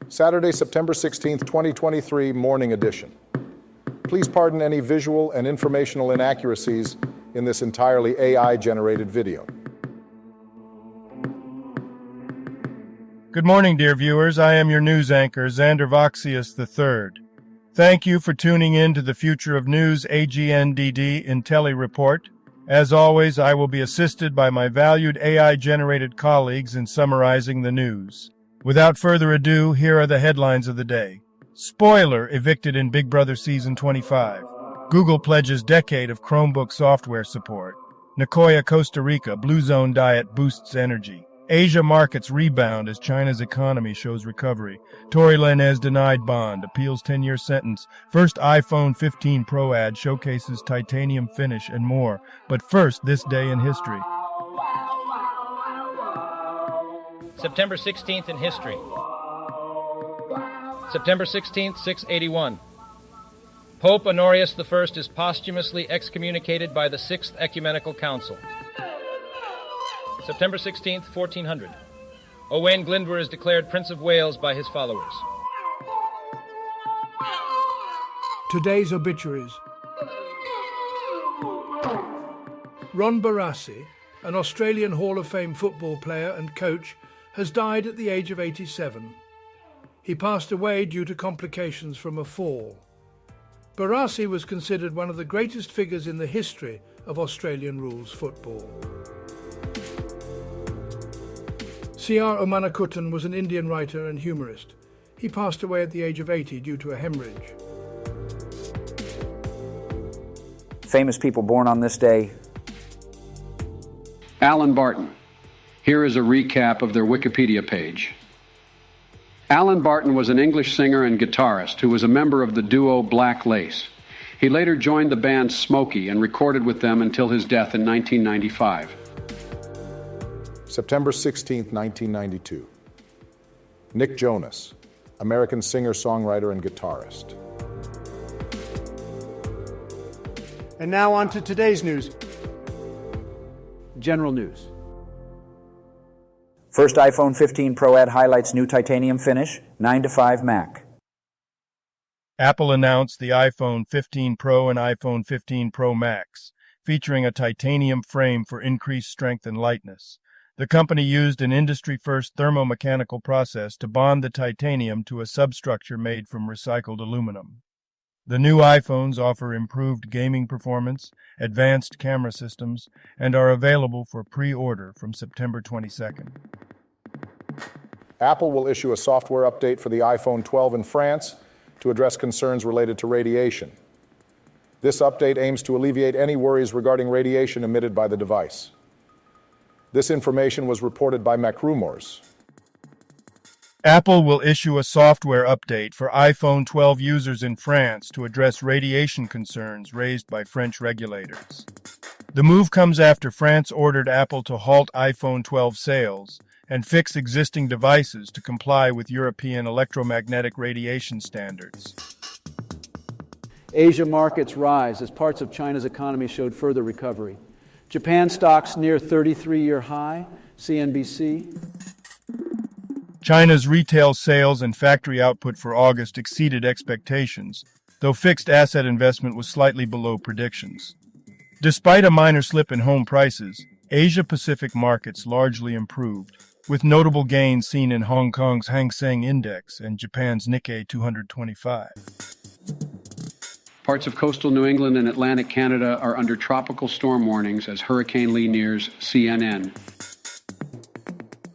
Saturday, September 16th, 2023, morning edition. Please pardon any visual and informational inaccuracies in this entirely AI-generated video. Good morning, dear viewers. I am your news anchor, Xander Voxius III. Thank you for tuning in to the Future of News AGNDD Intellireport. As always, I will be assisted by my valued AI-generated colleagues in summarizing the news. Without further ado, here are the headlines of the day. Spoiler evicted in Big Brother Season 25. Google pledges decade of Chromebook software support. Nicoya, Costa Rica, Blue Zone diet boosts energy. Asia markets rebound as China's economy shows recovery. Tory Lanez denied bond, appeals 10-year sentence. First iPhone 15 Pro ad showcases titanium finish and more. But first, this day in history. September 16th in history. September 16th, 681. Pope Honorius I is posthumously excommunicated by the Sixth Ecumenical Council. September 16th, 1400. Owain Glyndwr is declared Prince of Wales by his followers. Today's obituaries. Ron Barassi, an Australian Hall of Fame football player and coach, has died at the age of 87. He passed away due to complications from a fall. Barassi was considered one of the greatest figures in the history of Australian rules football. C.R. Omanakuttan was an Indian writer and humorist. He passed away at the age of 80 due to a hemorrhage. Famous people born on this day. Alan Barton. Here is a recap of their Wikipedia page. Alan Barton was an English singer and guitarist who was a member of the duo Black Lace. He later joined the band Smokey and recorded with them until his death in 1995. September 16th, 1992. Nick Jonas, American singer, songwriter, and guitarist. And now on to today's news. General news. First iPhone 15 Pro ad highlights new titanium finish, 9 to 5 Mac. Apple announced the iPhone 15 Pro and iPhone 15 Pro Max, featuring a titanium frame for increased strength and lightness. The company used an industry-first thermomechanical process to bond the titanium to a substructure made from recycled aluminum. The new iPhones offer improved gaming performance, advanced camera systems, and are available for pre-order from September 22nd. Apple will issue a software update for the iPhone 12 in France to address concerns related to radiation. This update aims to alleviate any worries regarding radiation emitted by the device. This information was reported by MacRumors. Apple will issue a software update for iPhone 12 users in France to address radiation concerns raised by French regulators. The move comes after France ordered Apple to halt iPhone 12 sales and fix existing devices to comply with European electromagnetic radiation standards. Asia markets rise as parts of China's economy showed further recovery. Japan stocks near 33-year high, CNBC. China's retail sales and factory output for August exceeded expectations, though fixed asset investment was slightly below predictions. Despite a minor slip in home prices, Asia-Pacific markets largely improved, with notable gains seen in Hong Kong's Hang Seng Index and Japan's Nikkei 225. Parts of coastal New England and Atlantic Canada are under tropical storm warnings as Hurricane Lee nears CNN.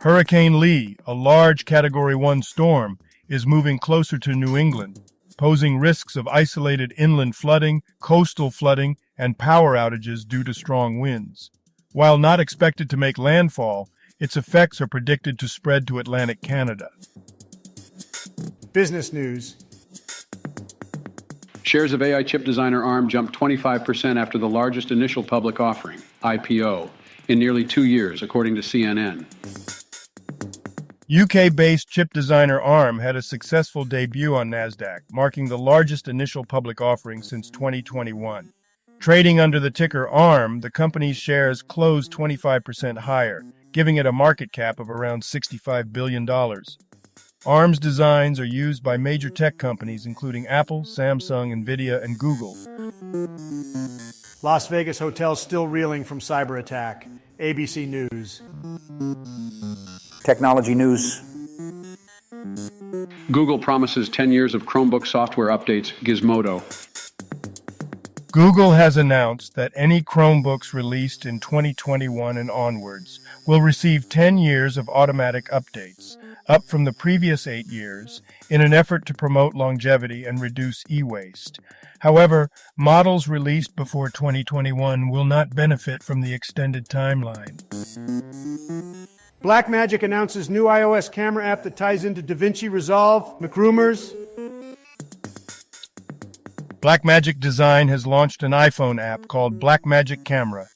Hurricane Lee, a large Category 1 storm, is moving closer to New England, posing risks of isolated inland flooding, coastal flooding, and power outages due to strong winds. While not expected to make landfall, its effects are predicted to spread to Atlantic Canada. Business news. Shares of AI chip designer ARM jumped 25% after the largest initial public offering, IPO, in nearly 2 years, according to CNN. UK-based chip designer ARM had a successful debut on Nasdaq, marking the largest initial public offering since 2021. Trading under the ticker ARM, the company's shares closed 25% higher, giving it a market cap of around $65 billion. ARM's designs are used by major tech companies including Apple, Samsung, Nvidia, and Google. Las Vegas hotels still reeling from cyber attack. ABC News. Technology news. Google promises 10 years of Chromebook software updates, Gizmodo. Google has announced that any Chromebooks released in 2021 and onwards will receive 10 years of automatic updates, up from the previous 8 years, in an effort to promote longevity and reduce e-waste. However, models released before 2021 will not benefit from the extended timeline. Blackmagic announces new iOS camera app that ties into DaVinci Resolve. McRumors. Blackmagic Design has launched an iPhone app called Blackmagic Camera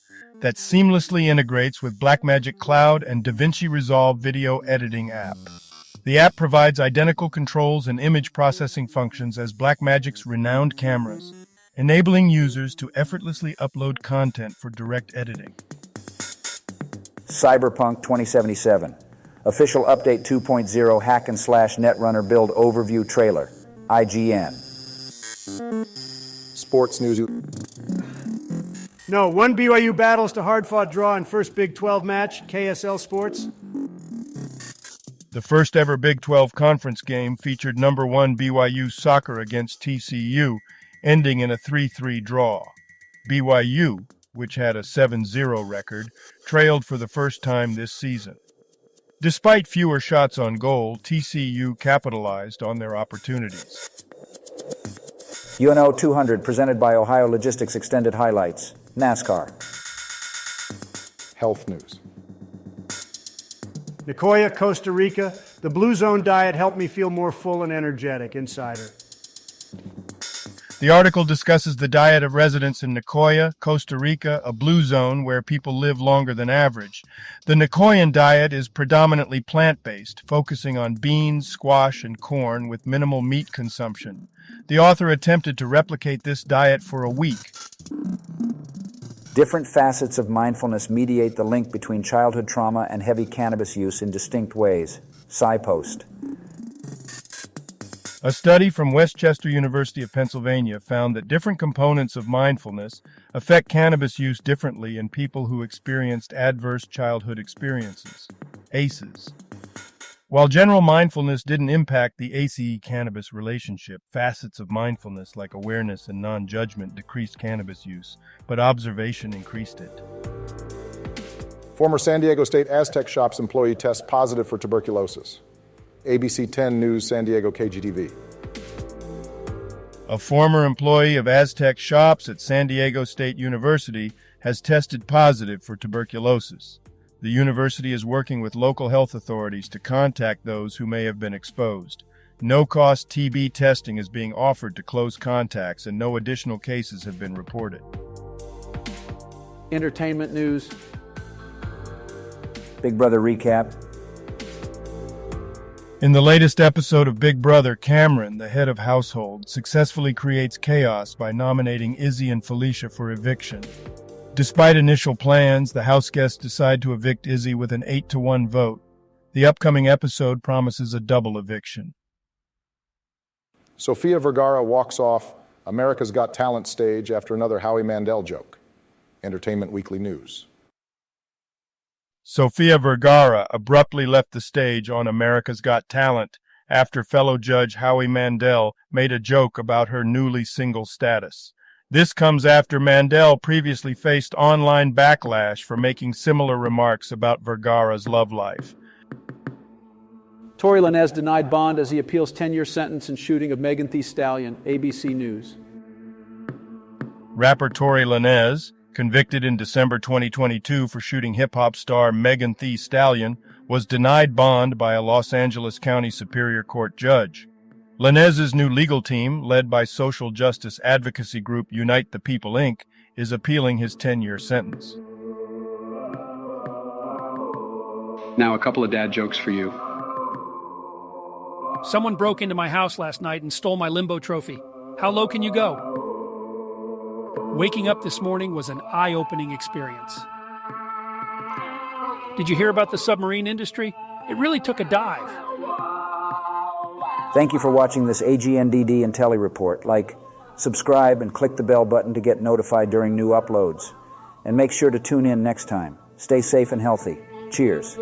that seamlessly integrates with Blackmagic Cloud and DaVinci Resolve video editing app. The app provides identical controls and image processing functions as Blackmagic's renowned cameras, enabling users to effortlessly upload content for direct editing. Cyberpunk 2077. Official Update 2.0 Hack and Slash Netrunner Build Overview Trailer. IGN. Sports news. No, one BYU battles to hard-fought draw in first Big 12 match. KSL Sports. The first ever Big 12 conference game featured number 1 BYU soccer against TCU, ending in a 3-3 draw. BYU, which had a 7-0 record, trailed for the first time this season. Despite fewer shots on goal, TCU capitalized on their opportunities. UNO 200 presented by Ohio Logistics Extended Highlights. NASCAR. Health news. Nicoya, Costa Rica. The Blue Zone diet helped me feel more full and energetic. Insider. The article discusses the diet of residents in Nicoya, Costa Rica, a blue zone where people live longer than average. The Nicoyan diet is predominantly plant-based, focusing on beans, squash, and corn with minimal meat consumption. The author attempted to replicate this diet for a week. Different facets of mindfulness mediate the link between childhood trauma and heavy cannabis use in distinct ways. SciPost. A study from Westchester University of Pennsylvania found that different components of mindfulness affect cannabis use differently in people who experienced adverse childhood experiences, ACEs. While general mindfulness didn't impact the ACE-cannabis relationship, facets of mindfulness like awareness and non-judgment decreased cannabis use, but observation increased it. Former San Diego State Aztec Shops employee tests positive for tuberculosis. ABC 10 News, San Diego KGTV. A former employee of Aztec Shops at San Diego State University has tested positive for tuberculosis. The university is working with local health authorities to contact those who may have been exposed. No-cost TB testing is being offered to close contacts, and no additional cases have been reported. Entertainment news. Big Brother recap. In the latest episode of Big Brother, Cameron, the head of household, successfully creates chaos by nominating Izzy and Felicia for eviction. Despite initial plans, the house guests decide to evict Izzy with an 8-1 vote. The upcoming episode promises a double eviction. Sofia Vergara walks off America's Got Talent stage after another Howie Mandel joke. Entertainment Weekly News. Sofia Vergara abruptly left the stage on America's Got Talent after fellow judge Howie Mandel made a joke about her newly single status. This comes after Mandel previously faced online backlash for making similar remarks about Vergara's love life. Tory Lanez denied bond as he appeals 10-year sentence in shooting of Megan Thee Stallion. ABC News. Rapper Tory Lanez, convicted in December 2022 for shooting hip-hop star Megan Thee Stallion, was denied bond by a Los Angeles County Superior Court judge. Lanez's new legal team, led by social justice advocacy group Unite the People, Inc., is appealing his 10-year sentence. Now a couple of dad jokes for you. Someone broke into my house last night and stole my limbo trophy. How low can you go? Waking up this morning was an eye-opening experience. Did you hear about the submarine industry? It really took a dive. Thank you for watching this AGNDD Intellireport. Like, subscribe, and click the bell button to get notified during new uploads. And make sure to tune in next time. Stay safe and healthy. Cheers.